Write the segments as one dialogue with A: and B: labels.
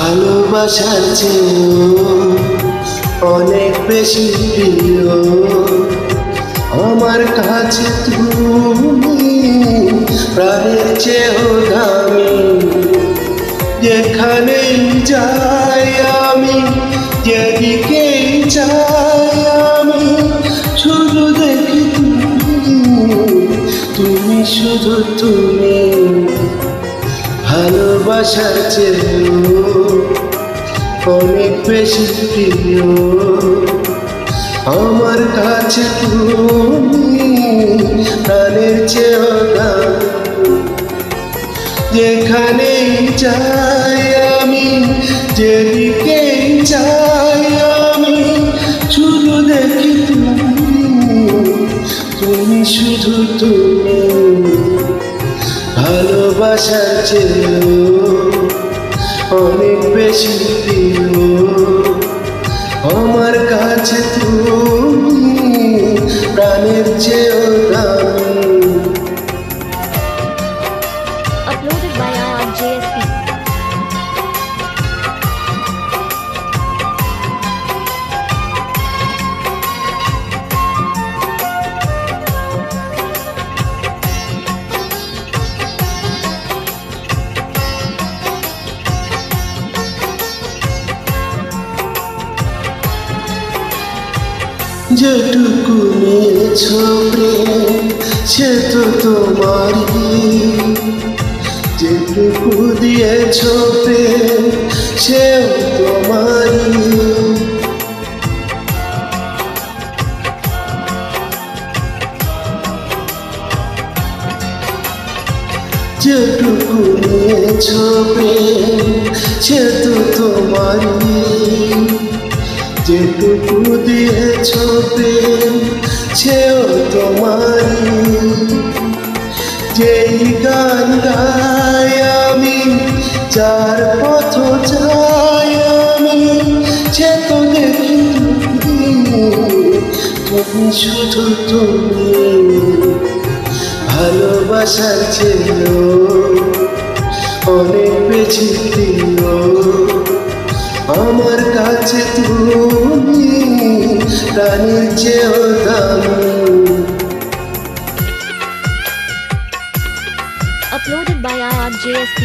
A: ভালোবাসার চেয়েও অনেক বেশি প্রিয় আমার কাছে তুমি, প্রাণের চেয়েও দামি। যেখানেই যাই আমি, যেদিকেই যাই আমি, শুধু দেখি তুমি, শুধু তুমি। ভালোবাসার চেয়েও অনেক বেশি প্রিয় আমার কাছে তুমি, প্রাণের চেয়েও দামি। যেখানেই যাই আমি, যেদিকেই যাই আমি, শুধু দেখি তুমি, শুধু তুমি। ভালোবাসার চেয়েও অনেক বেশি প্রিয় আমার কাছে তুমি, প্রাণের চেয়েও দামি।
B: Uploaded by IRJSP.
A: যেটুকু নিয়েছ প্রেম সে তো তোমারই, যেটুকু দিয়েছ প্রেম সেও তোমারই। যেটুকু নিয়েছ প্রেম সে তো তোমারই, যেটুকু দিয়েছ প্রেম সেও তোমারই। যেই গান গাই আমি, যার পথ যাই আমি, সে তো দেখি তুমি, শুধু তুমি। ভালোবাসার চেয়েও অনেক বেশি প্রিয় আমার কাছে তুমি, প্রাণের চেয়েও দামি।
B: Uploaded by IRJSP.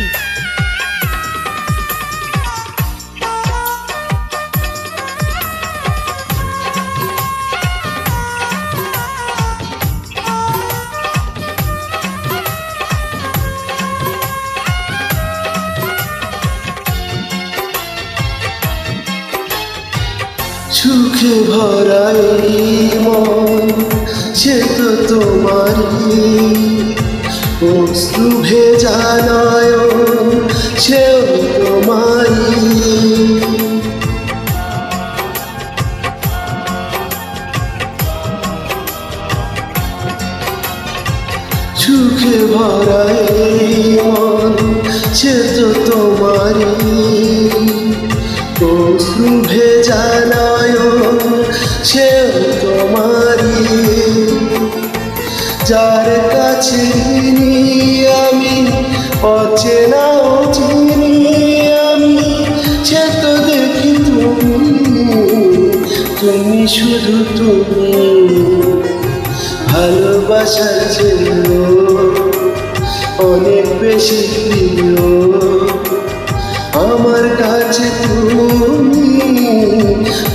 A: সুখে ভরাই মন সে তো তোমারই, অশ্রু ভেজা নয়ন সেও তোমারই। সুখে ভরাই মন সে তো তোমারই, অশ্রু ভেজা নয়ন সেও তোমারই। যার কাছে আমি অচেনাও চিনি আমি, সে তো দেখি তুমি, শুধু তুমি। ভালোবাসার চেয়েও অনেক বেশি প্রিয় আমার কাছে তুমি,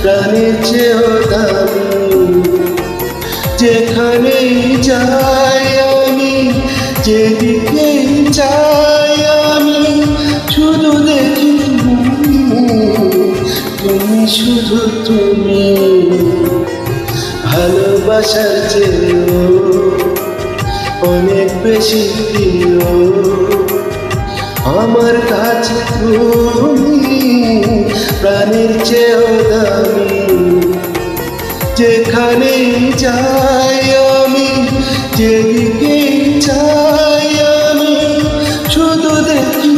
A: প্রাণের চেয়েও দামি। যেখানেই যাই আমি, যেদিকেই যাই আমি, শুধু দেখি তুমি, শুধু তুমি। ভালোবাসার চেয়েও অনেক বেশি প্রিয় আমার কাছে তুমি, প্রাণের চেয়েও দামি। যেখানেই যাই আমি, যেদিকেই যাই আমি, শুধু দেখি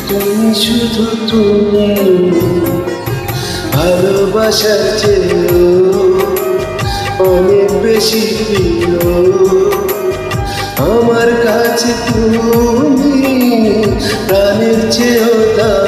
A: তুমি, শুধু তুমি। ভালোবাসার চেয়েও অনেক বেশি প্রিয় আমার কাছে তুমি। প্রাণের চেয়েও দামি